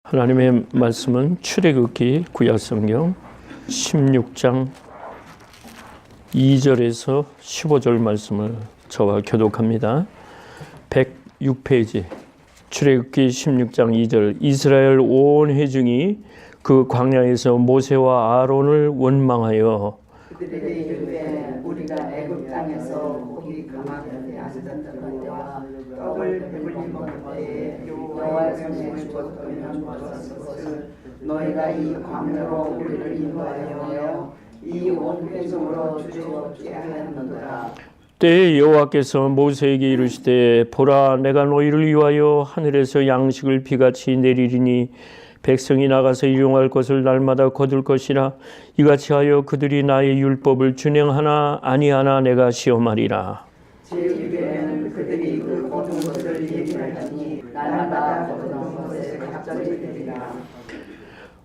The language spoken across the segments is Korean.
하나님의 말씀은 출애굽기 구약성경 16장 2절에서 15절 말씀을 저와 교독합니다. 106페이지 출애굽기 16장 2절 이스라엘 온 회중이 그 광야에서 모세와 아론을 원망하여 그들에게 이르되 우리가 애굽 땅에서 고기 가마솥에 앉았던 때와 떡을 배불리 먹을 때에 여호와의 손에 주었던 것을 너희가 이 광야로 우리를 인도하여 이 온 회중으로 주저없게 하였느니라. 때에 여호와께서 모세에게 이르시되 보라 내가 너희를 위하여 하늘에서 양식을 비같이 내리리니 백성이 나가서 일용할 것을 날마다 거둘 것이라. 이같이 하여 그들이 나의 율법을 준행하나 아니하나 내가 시험하리라. 제2회에는 그들이 그 거둔 것을 얘기하니 날마다 거둔 것에 갑자기 되리라.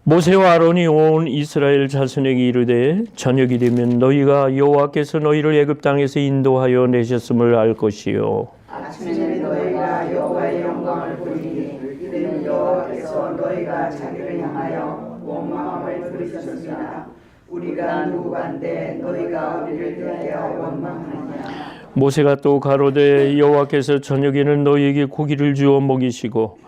모세와 아론이 온 이스라엘 자손에게 이르되 저녁이 되면 너희가 여호와께서 너희를 애굽 땅에서 인도하여 내셨음을 알 것이요 아침에는 너희가 여호와의 영광을 보리니 이는 여호와께서 너희가 자기를 향하여 원망함을 들으셨으나 우리가 누구간데 너희가 우리를 대하여 원망하느냐. 모세가 또 가로되 여호와께서 저녁에는 너희에게 고기를 주어 먹이시고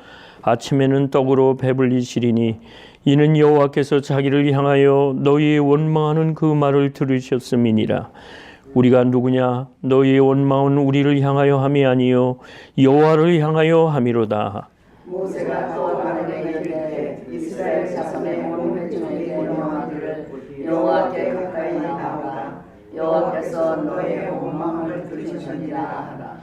아침에는 떡으로 배불리시리니 이는 여호와께서 자기를 향하여 너희의 원망하는 그 말을 들으셨음이니라. 우리가 누구냐? 너희의 원망은 우리를 향하여 함이 아니요 여호와를 향하여 함이로다. 모세가 또 아론에게 이르되 이스라엘 자손의 온 회중에게 명하기를 여호와께 가까이 나오라. 여호와께서 너희의 원망을 들으셨느니라 하라.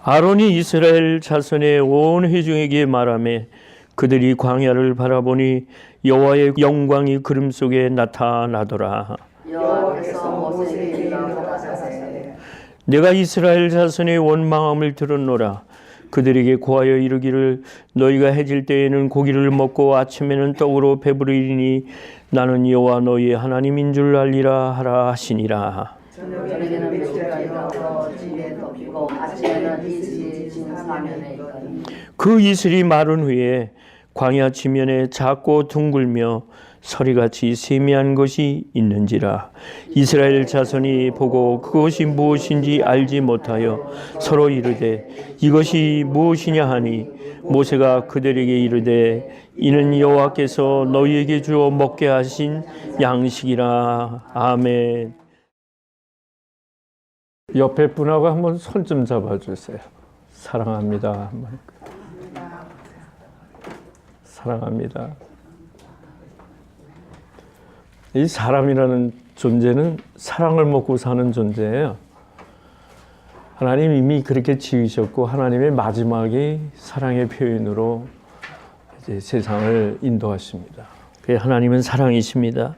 아론이 이스라엘 자손의 온 회중에게 말하매 그들이 광야를 바라보니 여호와의 영광이 구름 속에 나타나더라. 여호와께서 모세에게 가라사대 내가 이스라엘 자손의 원망함을 들었노라. 그들에게 고하여 이르기를 너희가 해질 때에는 고기를 먹고 아침에는 떡으로 배부르리니 나는 여호와 너희의 하나님인 줄 알리라 하라 하시니라. 저녁에는 메추라기가 더 진에 덮이고 아침에는 이슬이 진 사면에 있더니 그 이슬이 마른 후에 광야 지면에 작고 둥글며 서리같이 세미한 것이 있는지라. 이스라엘 자손이 보고 그것이 무엇인지 알지 못하여 서로 이르되 이것이 무엇이냐 하니 모세가 그들에게 이르되 이는 여호와께서 너희에게 주어 먹게 하신 양식이라. 아멘. 옆에 분하고 한번 손 좀 잡아주세요. 사랑합니다. 사랑합니다. 이 사람이라는 존재는 사랑을 먹고 사는 존재예요. 하나님 이미 그렇게 지으셨고 하나님의 마지막이 사랑의 표현으로 이제 세상을 인도하십니다. 하나님은 사랑이십니다.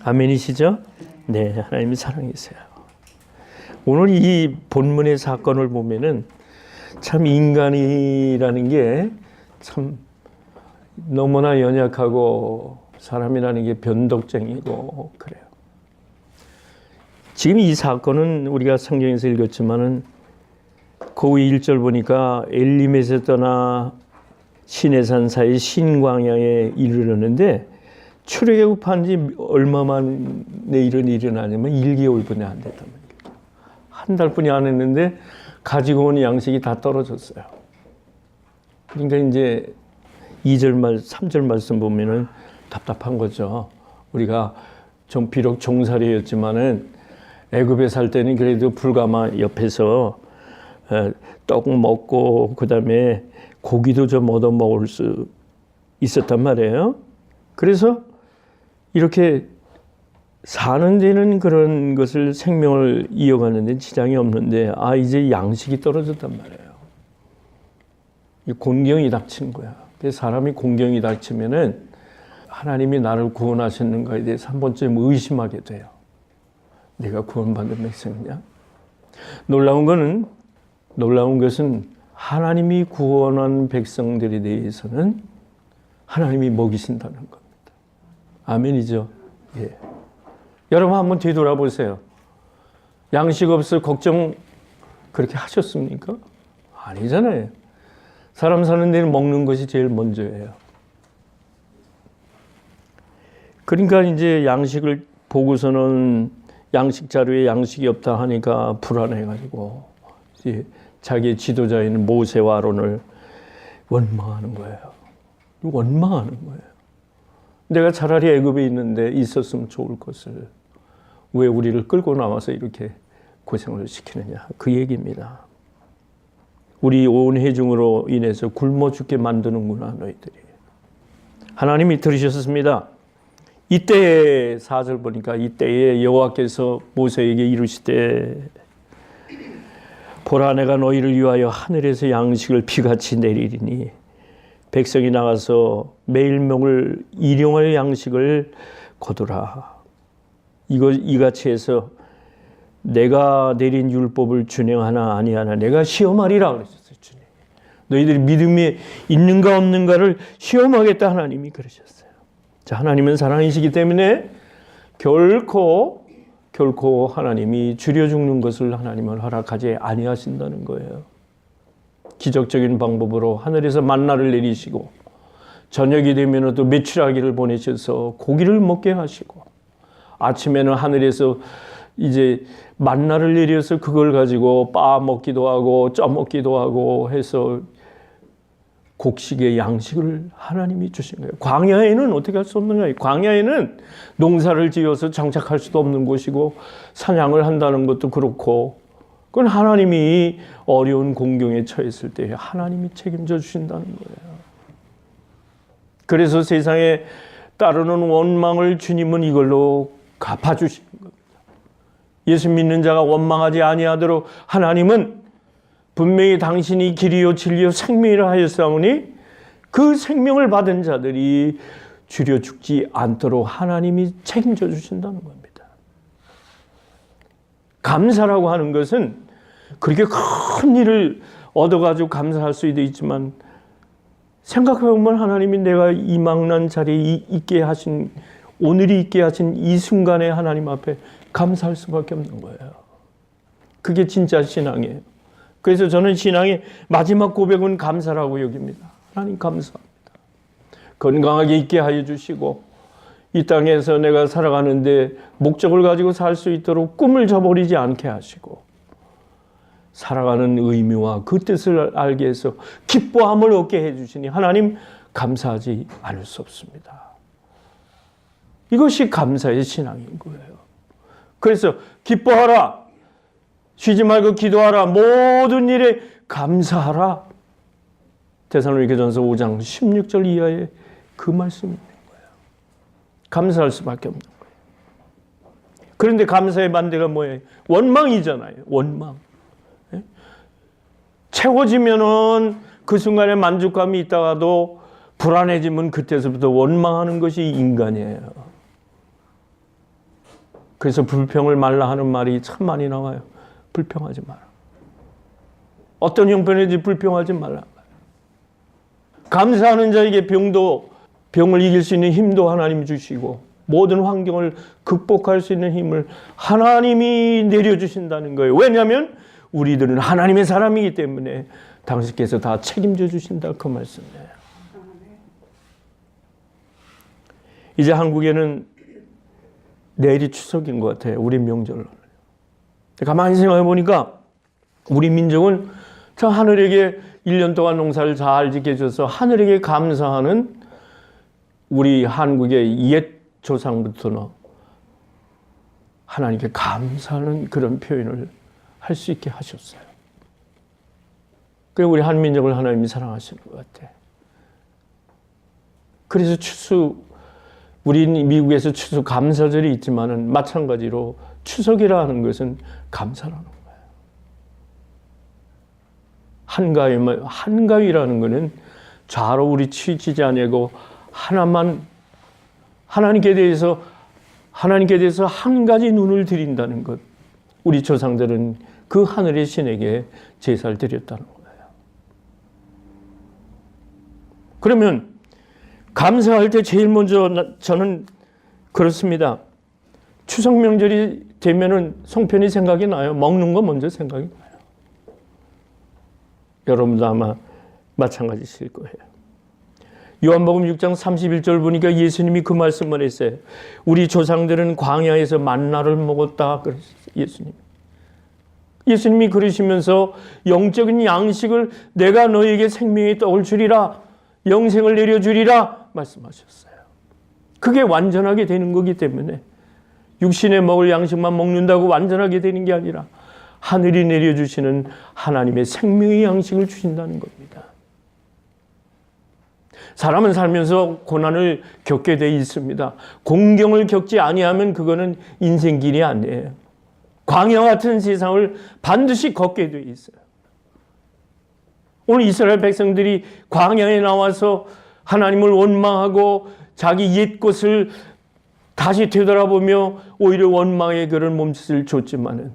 아멘이시죠? 네, 하나님은 사랑이세요. 오늘 이 본문의 사건을 보면은 참 인간이라는 게 참 너무나 연약하고 사람이라는 게 변덕쟁이고 그래요. 지금 이 사건은 우리가 성경에서 읽었지만은 그 1절 보니까 엘림에서 떠나 시내산 사이 신광야에 이르렀는데 출애굽한 지 얼마 만에 이런 일이 일어나냐면 1개월뿐이 안 됐단 말이에요. 한 달뿐이 안 했는데 가지고 온 양식이 다 떨어졌어요. 그러니까 이제 2절 말, 3절 말씀 보면은 답답한 거죠. 우리가 좀 비록 종살이였지만은 애굽에 살 때는 그래도 불가마 옆에서 떡 먹고 그다음에 고기도 좀 얻어 먹을 수 있었단 말이에요. 그래서 이렇게 사는 데는 그런 것을 생명을 이어가는 데 지장이 없는데 이제 양식이 떨어졌단 말이에요. 이 곤경이 닥친 거야. 그래서 사람이 곤경이 닥치면은 하나님이 나를 구원하시는 것에 대해서 한 번쯤 의심하게 돼요. 내가 구원받은 백성이냐? 놀라운 것은 하나님이 구원한 백성들에 대해서는 하나님이 먹이신다는 겁니다. 아멘이죠? 예. 여러분 한번 뒤돌아보세요. 양식 없어 걱정 그렇게 하셨습니까? 아니잖아요. 사람 사는 데는 먹는 것이 제일 먼저예요. 그러니까 이제 양식을 보고서는 양식 자료에 양식이 없다 하니까 불안해가지고 이제 자기 지도자인 모세와 아론을 원망하는 거예요. 원망하는 거예요. 내가 차라리 애굽에 있는데 있었으면 좋을 것을 왜 우리를 끌고 나와서 이렇게 고생을 시키느냐, 그 얘기입니다. 우리 온 회중으로 인해서 굶어 죽게 만드는구나 너희들이. 하나님이 들으셨습니다. 이때에 4절 보니까 이때에 여호와께서 모세에게 이르시되 보라 내가 너희를 위하여 하늘에서 양식을 비같이 내리리니 백성이 나가서 매일 먹을 일용할 양식을 거두라. 이같이 해서 내가 내린 율법을 준행하나 아니하나 내가 시험하리라 그러셨어요. 주님. 너희들이 믿음이 있는가 없는가를 시험하겠다 하나님이 그러셨어요. 자, 하나님은 사랑이시기 때문에 결코 하나님이 줄여 죽는 것을 하나님은 허락하지 아니하신다는 거예요. 기적적인 방법으로 하늘에서 만나를 내리시고 저녁이 되면 또 메추라기를 보내셔서 고기를 먹게 하시고 아침에는 하늘에서 이제 만나를 내려서 그걸 가지고 빻아 먹기도 하고 쪄 먹기도 하고 해서 곡식의 양식을 하나님이 주신 거예요. 광야에는 어떻게 할 수 없는 거예요. 광야에는 농사를 지어서 장착할 수도 없는 곳이고 사냥을 한다는 것도 그렇고 그건 하나님이 어려운 공경에 처했을 때 하나님이 책임져 주신다는 거예요. 그래서 세상에 따르는 원망을 주님은 이걸로 갚아주시는 겁니다. 예수 믿는 자가 원망하지 아니하도록 하나님은 분명히 당신이 길이요 진리요 생명이라 하였사오니 그 생명을 받은 자들이 줄여 죽지 않도록 하나님이 책임져 주신다는 겁니다. 감사라고 하는 것은 그렇게 큰 일을 얻어가지고 감사할 수도 있지만 생각해보면 하나님이 내가 이 망난 자리에 있게 하신 오늘이 있게 하신 이 순간에 하나님 앞에 감사할 수밖에 없는 거예요. 그게 진짜 신앙이에요. 그래서 저는 신앙의 마지막 고백은 감사라고 여깁니다. 하나님 감사합니다. 건강하게 있게 하여 주시고 이 땅에서 내가 살아가는데 목적을 가지고 살 수 있도록 꿈을 저버리지 않게 하시고 살아가는 의미와 그 뜻을 알게 해서 기뻐함을 얻게 해주시니 하나님 감사하지 않을 수 없습니다. 이것이 감사의 신앙인 거예요. 그래서 기뻐하라, 쉬지 말고 기도하라, 모든 일에 감사하라. 데살로니가전서 5장 16절 이하에 그 말씀이 있는 거예요. 감사할 수밖에 없는 거예요. 그런데 감사의 반대가 뭐예요? 원망이잖아요. 원망. 채워지면은 그 순간에 만족감이 있다가도 불안해지면 그때서부터 원망하는 것이 인간이에요. 그래서 불평을 말라 하는 말이 참 많이 나와요. 불평하지 마라. 어떤 형편인지 불평하지 말라. 감사하는 자에게 병을 이길 수 있는 힘도 하나님이 주시고 모든 환경을 극복할 수 있는 힘을 하나님이 내려주신다는 거예요. 왜냐하면 우리들은 하나님의 사람이기 때문에 당신께서 다 책임져 주신다 그 말씀이에요. 이제 한국에는 내일이 추석인 것 같아요. 우리 명절로. 가만히 생각해 보니까 우리 민족은 저 하늘에게 1년 동안 농사를 잘 지켜줘서 하늘에게 감사하는 우리 한국의 옛 조상부터는 하나님께 감사하는 그런 표현을 할 수 있게 하셨어요. 그래서 우리 한민족을 하나님이 사랑하시는 것 같아요. 그래서 추수, 우리 미국에서 추수 감사절이 있지만은 마찬가지로 추석이라 하는 것은 감사라는 거예요. 한가위라는 것은 좌로 우리 치우치지 아니고 하나만 하나님께 대해서 한 가지 눈을 드린다는 것. 우리 조상들은 그 하늘의 신에게 제사를 드렸다는 거예요. 그러면 감사할 때 제일 먼저 저는 그렇습니다. 추석 명절이 되면은 송편이 생각이 나요. 먹는 거 먼저 생각이 나요. 여러분도 아마 마찬가지실 거예요. 요한복음 6장 31절 보니까 예수님이 그 말씀을 했어요. 우리 조상들은 광야에서 만나를 먹었다 그러셨어요. 예수님이 그러시면서 영적인 양식을 내가 너에게 생명의 떡을 주리라, 영생을 내려주리라 말씀하셨어요. 그게 완전하게 되는 거기 때문에 육신에 먹을 양식만 먹는다고 완전하게 되는 게 아니라 하늘이 내려주시는 하나님의 생명의 양식을 주신다는 겁니다. 사람은 살면서 고난을 겪게 돼 있습니다. 공경을 겪지 아니하면 그거는 인생길이 아니에요. 광야 같은 세상을 반드시 걷게 돼 있어요. 오늘 이스라엘 백성들이 광야에 나와서 하나님을 원망하고 자기 옛 것을 다시 되돌아보며 오히려 원망의 그런 몸짓을 줬지만은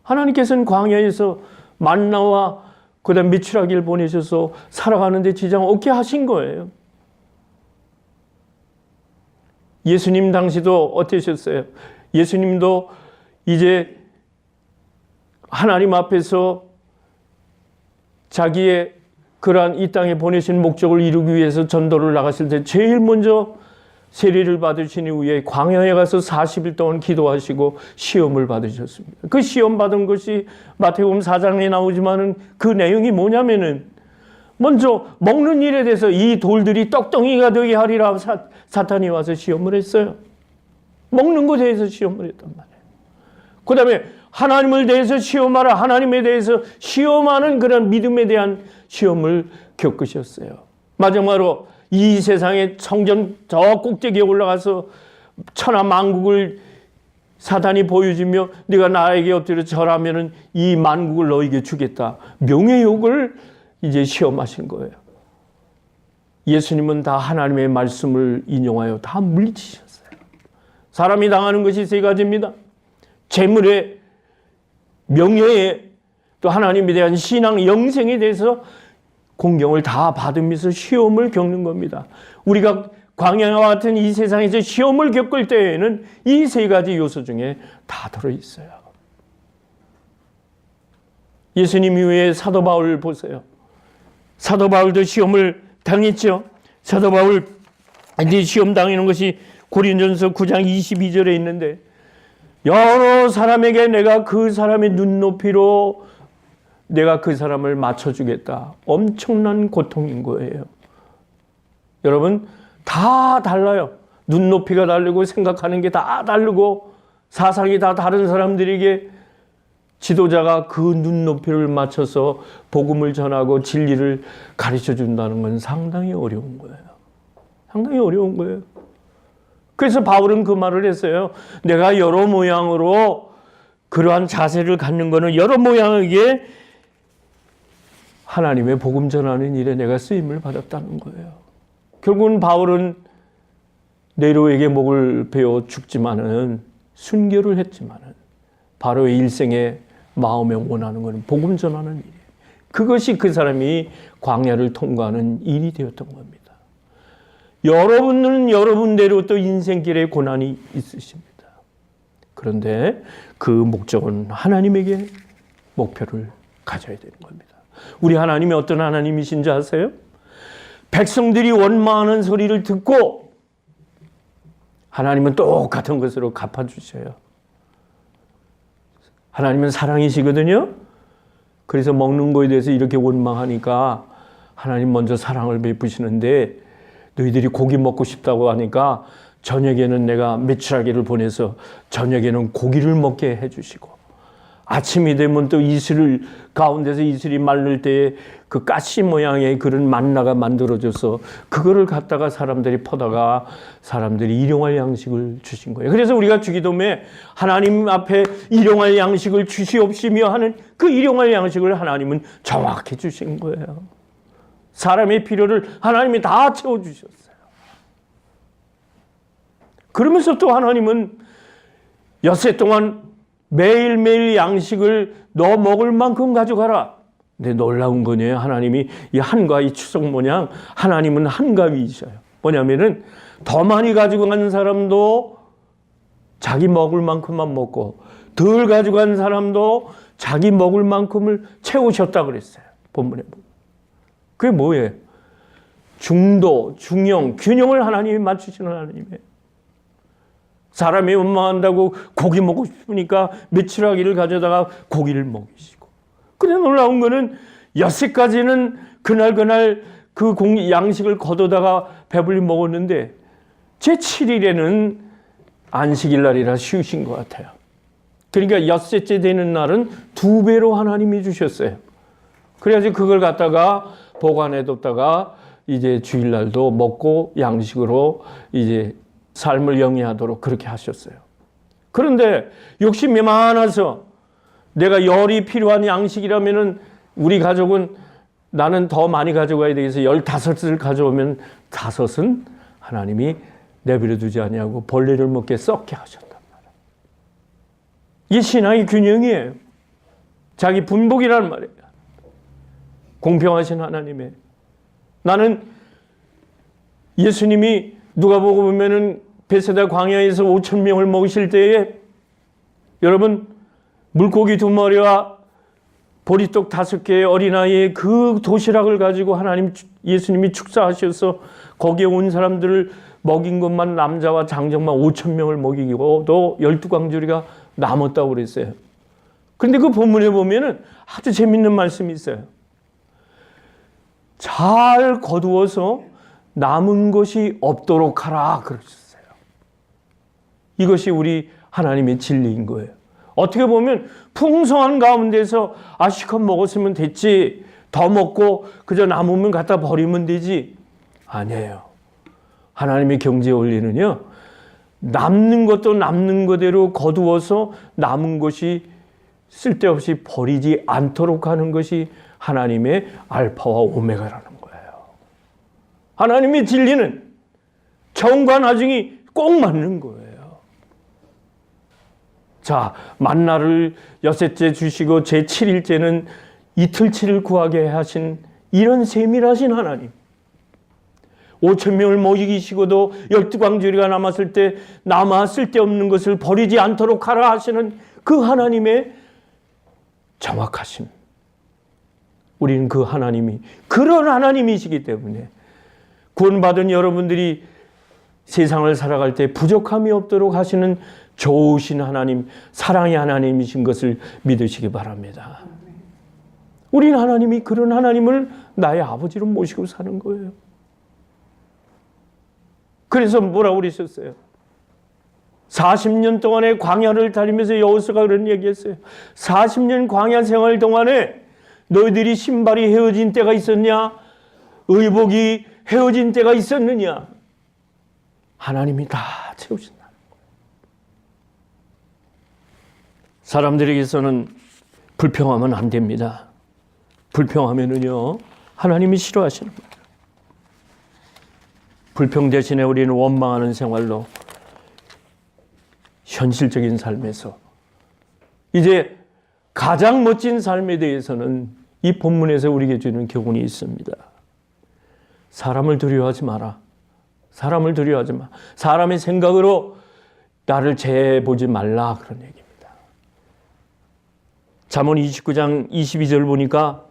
하나님께서는 광야에서 만나와 그다음 메추라기를 보내셔서 살아가는데 지장 없게 하신 거예요. 예수님 당시도 어떠셨어요? 예수님도 이제 하나님 앞에서 자기의 그러한 이 땅에 보내신 목적을 이루기 위해서 전도를 나갔을 때 제일 먼저 세례를 받으신 이후에 광야에 가서 40일 동안 기도하시고 시험을 받으셨습니다. 그 시험 받은 것이 마태복음 4장에 나오지만은 그 내용이 뭐냐면은 먼저 먹는 일에 대해서 이 돌들이 떡덩이가 되게 하리라 사탄이 와서 시험을 했어요. 먹는 것에 대해서 시험을 했단 말이에요. 그 다음에 하나님을 대해서 시험하라, 하나님에 대해서 시험하는 그런 믿음에 대한 시험을 겪으셨어요. 마지막으로 이 세상의 성전 저 꼭대기에 올라가서 천하 만국을 사탄이 보여주며 네가 나에게 엎드려 절하면은 이 만국을 너에게 주겠다. 명예욕을 이제 시험하신 거예요. 예수님은 다 하나님의 말씀을 인용하여 다 물리치셨어요. 사람이 당하는 것이 세 가지입니다. 재물에, 명예에, 또 하나님에 대한 신앙, 영생에 대해서 공경을 다 받으면서 시험을 겪는 겁니다. 우리가 광야와 같은 이 세상에서 시험을 겪을 때에는 이 세 가지 요소 중에 다 들어있어요. 예수님 이후에 사도 바울 보세요. 사도 바울도 시험을 당했죠. 사도 바울 시험 당하는 것이 고린도전서 9장 22절에 있는데 여러 사람에게 내가 그 사람의 눈높이로 내가 그 사람을 맞춰주겠다. 엄청난 고통인 거예요. 여러분 다 달라요. 눈높이가 다르고 생각하는 게 다 다르고 사상이 다 다른 사람들에게 지도자가 그 눈높이를 맞춰서 복음을 전하고 진리를 가르쳐 준다는 건 상당히 어려운 거예요. 상당히 어려운 거예요. 그래서 바울은 그 말을 했어요. 내가 여러 모양으로 그러한 자세를 갖는 거는 여러 모양에게 하나님의 복음 전하는 일에 내가 쓰임을 받았다는 거예요. 결국은 바울은 네로에게 목을 베어 죽지만은 순교를 했지만은 바로의 일생에 마음에 원하는 것은 복음 전하는 일이에요. 그것이 그 사람이 광야를 통과하는 일이 되었던 겁니다. 여러분은 여러분대로 또 인생길에 고난이 있으십니다. 그런데 그 목적은 하나님에게 목표를 가져야 되는 겁니다. 우리 하나님이 어떤 하나님이신지 아세요? 백성들이 원망하는 소리를 듣고 하나님은 똑같은 것으로 갚아주셔요. 하나님은 사랑이시거든요. 그래서 먹는 거에 대해서 이렇게 원망하니까 하나님 먼저 사랑을 베푸시는데 너희들이 고기 먹고 싶다고 하니까 저녁에는 내가 메추라기를 보내서 저녁에는 고기를 먹게 해주시고 아침이 되면 또 이슬을 가운데서 이슬이 마를 때에 그 가시 모양의 그런 만나가 만들어져서 그거를 갖다가 사람들이 퍼다가 사람들이 일용할 양식을 주신 거예요. 그래서 우리가 주기도문에 하나님 앞에 일용할 양식을 주시옵시며 하는 그 일용할 양식을 하나님은 정확히 주신 거예요. 사람의 필요를 하나님이 다 채워주셨어요. 그러면서 또 하나님은 엿새 동안 매일매일 양식을 너 먹을 만큼 가져가라. 근데 놀라운 거네요. 하나님이 이 한가위 추석 모양 하나님은 한가위이셔요. 뭐냐면은 더 많이 가지고 가는 사람도 자기 먹을 만큼만 먹고 덜 가지고 가는 사람도 자기 먹을 만큼을 채우셨다 그랬어요. 본문에 보면. 그게 뭐예요? 중도, 중형, 균형을 하나님이 맞추시는 하나님이에요. 사람이 원망한다고 고기 먹고 싶으니까 메추라기를 가져다가 고기를 먹이시고. 그래 놀라운 거는 엿새까지는 그날 그 양식을 거둬다가 배불리 먹었는데 제 7일에는 안식일 날이라 쉬우신 것 같아요. 그러니까 엿새째 되는 날은 2배로 하나님이 주셨어요. 그래가지고 그걸 갖다가 보관해뒀다가 이제 주일날도 먹고 양식으로 이제 삶을 영위하도록 그렇게 하셨어요. 그런데 욕심이 많아서 내가 열이 필요한 양식이라면은 우리 가족은 나는 더 많이 가져가야 되겠어. 15을 가져오면 5은 하나님이 내버려 두지 아니하고 벌레를 먹게 썩게 하셨단 말이에요. 이게 신앙의 균형이에요. 자기 분복이라는 말이에요. 공평하신 하나님의. 나는 예수님이 누가복음 보면은 베세다 광야에서 5,000명을 먹이실 때에 여러분 물고기 2마리와 보리떡 5개의 어린아이의 그 도시락을 가지고 예수님이 축사하셔서 거기에 온 사람들을 먹인 것만 남자와 장정만 5,000명을 먹이고 또 12광주리가 남았다고 그랬어요. 그런데 그 본문에 보면은 아주 재밌는 말씀이 있어요. 잘 거두어서 남은 것이 없도록 하라 그러셨어요. 이것이 우리 하나님의 진리인 거예요. 어떻게 보면 풍성한 가운데서 실컷 먹었으면 됐지, 더 먹고 그저 남으면 갖다 버리면 되지. 아니에요. 하나님의 경제 원리는요, 남는 것도 남는 거대로 거두어서 남은 것이 쓸데없이 버리지 않도록 하는 것이 하나님의 알파와 오메가라는 거예요. 하나님의 진리는 처음과 나중이 꼭 맞는 거예요. 자, 만나를 6째 주시고 제 7일째는 이틀치를 구하게 하신 이런 세밀하신 하나님. 5,000명을 먹이시고도 12광주리가 남았을 때 남아 쓸데없는 것을 버리지 않도록 하라 하시는 그 하나님의 정확하심. 우리는 그 하나님이 그런 하나님이시기 때문에 구원받은 여러분들이 세상을 살아갈 때 부족함이 없도록 하시는 좋으신 하나님, 사랑의 하나님이신 것을 믿으시기 바랍니다. 우리는 하나님이 그런 하나님을 나의 아버지로 모시고 사는 거예요. 그래서 뭐라고 그러셨어요? 40년 동안의 광야를 다니면서 여호수아가 그런 얘기했어요. 40년 광야 생활 동안에 너희들이 신발이 헤어진 때가 있었냐? 의복이 헤어진 때가 있었느냐? 하나님이 다 채우신다. 사람들에게서는 불평하면 안 됩니다. 불평하면은요, 하나님이 싫어하시는 거예요. 불평 대신에 우리는 원망하는 생활로 현실적인 삶에서 이제 가장 멋진 삶에 대해서는 이 본문에서 우리에게 주는 교훈이 있습니다. 사람을 두려워하지 마라. 사람을 두려워하지 마. 사람의 생각으로 나를 재보지 말라. 그런 얘기입니다. 잠언 29장 22절 보니까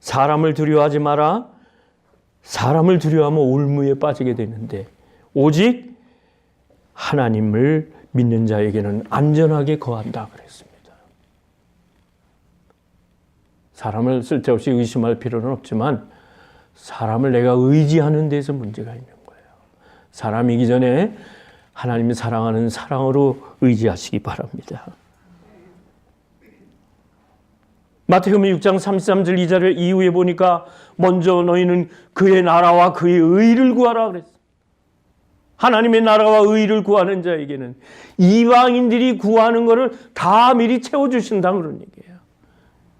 사람을 두려워하지 마라. 사람을 두려워하면 올무에 빠지게 되는데 오직 하나님을 믿는 자에게는 안전하게 거한다 그랬습니다. 사람을 쓸데없이 의심할 필요는 없지만 사람을 내가 의지하는 데서 문제가 있는 거예요. 사람이기 전에 하나님이 사랑하는 사랑으로 의지하시기 바랍니다. 마태복음 6장 33절 2절 이후에 보니까 먼저 너희는 그의 나라와 그의 의를 구하라 그랬어요. 하나님의 나라와 의를 구하는 자에게는 이방인들이 구하는 것을 다 미리 채워주신다 그런 얘기예요.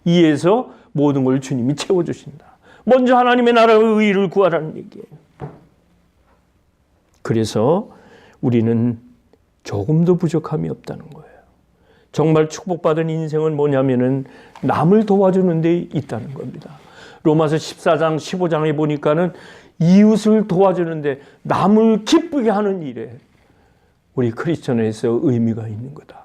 이에서 모든 걸 주님이 채워주신다. 먼저 하나님의 나라와 의를 구하라는 얘기예요. 그래서 우리는 조금도 부족함이 없다는 거예요. 정말 축복받은 인생은 뭐냐면은 남을 도와주는 데 있다는 겁니다. 로마서 14장 15장에 보니까는 이웃을 도와주는데 남을 기쁘게 하는 일에 우리 크리스천에서 의미가 있는 거다.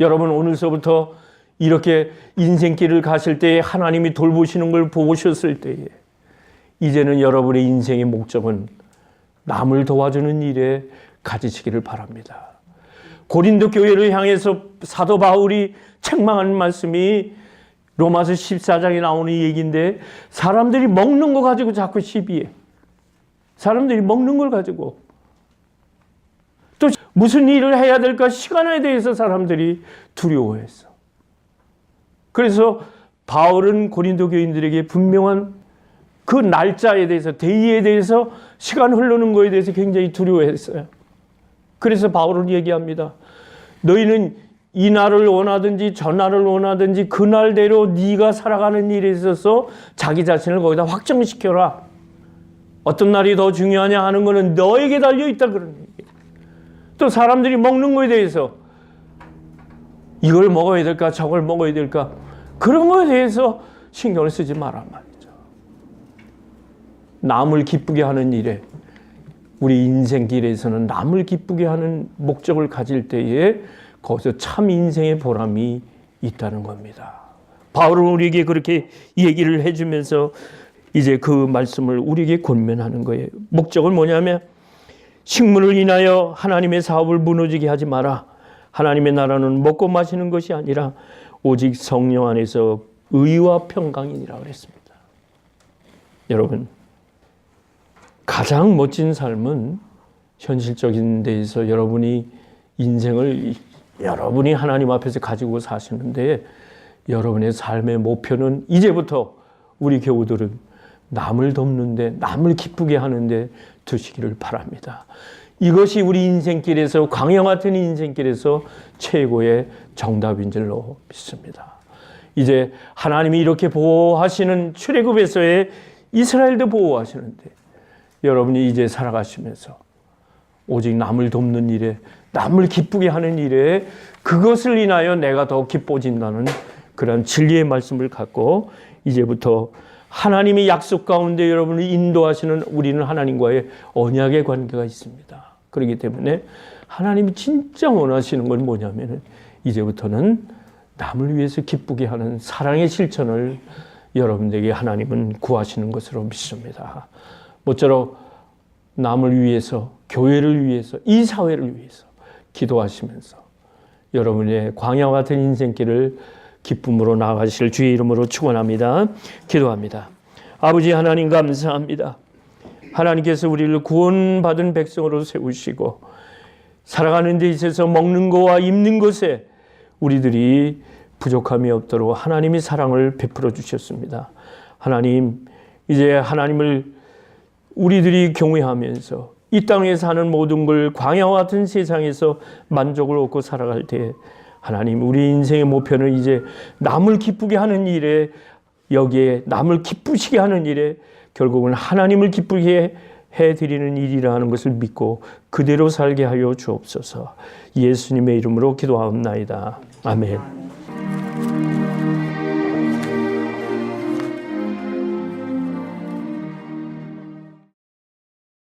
여러분 오늘서부터 이렇게 인생길을 가실 때에 하나님이 돌보시는 걸 보셨을 때에 이제는 여러분의 인생의 목적은 남을 도와주는 일에 가지시기를 바랍니다. 고린도 교회를 향해서 사도 바울이 책망하는 말씀이 로마서 14장에 나오는 얘기인데, 사람들이 먹는 거 가지고 자꾸 시비해. 사람들이 먹는 걸 가지고. 또 무슨 일을 해야 될까 시간에 대해서 사람들이 두려워했어. 그래서 바울은 고린도 교인들에게 분명한 그 날짜에 대해서, 데이에 대해서, 시간 흐르는 거에 대해서 굉장히 두려워했어요. 그래서 바울은 얘기합니다. 너희는 이 날을 원하든지 저 날을 원하든지 그 날대로 네가 살아가는 일에 있어서 자기 자신을 거기다 확정시켜라. 어떤 날이 더 중요하냐 하는 거는 너에게 달려있다, 그런 얘기예요. 또 사람들이 먹는 거에 대해서 이걸 먹어야 될까 저걸 먹어야 될까 그런 거에 대해서 신경을 쓰지 마란 말이죠. 남을 기쁘게 하는 일에, 우리 인생길에서는 남을 기쁘게 하는 목적을 가질 때에 거기서 참 인생의 보람이 있다는 겁니다. 바울은 우리에게 그렇게 얘기를 해주면서 이제 그 말씀을 우리에게 권면하는 거예요. 목적은 뭐냐면, 식물을 인하여 하나님의 사업을 무너지게 하지 마라. 하나님의 나라는 먹고 마시는 것이 아니라 오직 성령 안에서 의와 평강이니라 그랬습니다. 여러분, 가장 멋진 삶은 현실적인 데에서 여러분이 인생을 여러분이 하나님 앞에서 가지고 사시는데, 여러분의 삶의 목표는 이제부터 우리 교우들은 남을 돕는데, 남을 기쁘게 하는데 두시기를 바랍니다. 이것이 우리 인생길에서, 광야 같은 인생길에서 최고의 정답인 줄로 믿습니다. 이제 하나님이 이렇게 보호하시는 출애굽에서의 이스라엘도 보호하시는데, 여러분이 이제 살아가시면서 오직 남을 돕는 일에, 남을 기쁘게 하는 일에, 그것을 인하여 내가 더 기뻐진다는 그런 진리의 말씀을 갖고 이제부터 하나님의 약속 가운데 여러분을 인도하시는, 우리는 하나님과의 언약의 관계가 있습니다. 그렇기 때문에 하나님이 진짜 원하시는 건 뭐냐면은, 이제부터는 남을 위해서 기쁘게 하는 사랑의 실천을 여러분에게 하나님은 구하시는 것으로 믿습니다. 모쪼록 남을 위해서, 교회를 위해서, 이 사회를 위해서 기도하시면서 여러분의 광야 같은 인생길을 기쁨으로 나아가실 주의 이름으로 축원합니다. 기도합니다. 아버지 하나님 감사합니다. 하나님께서 우리를 구원받은 백성으로 세우시고 살아가는 데 있어서 먹는 것과 입는 것에 우리들이 부족함이 없도록 하나님이 사랑을 베풀어 주셨습니다. 하나님, 이제 하나님을 우리들이 경외하면서 이 땅에 사는 모든 걸 광야와 같은 세상에서 만족을 얻고 살아갈 때, 하나님, 우리 인생의 목표는 이제 남을 기쁘게 하는 일에, 여기에 남을 기쁘시게 하는 일에 결국은 하나님을 기쁘게 해드리는 일이라는 것을 믿고 그대로 살게 하여 주옵소서. 예수님의 이름으로 기도하옵나이다. 아멘.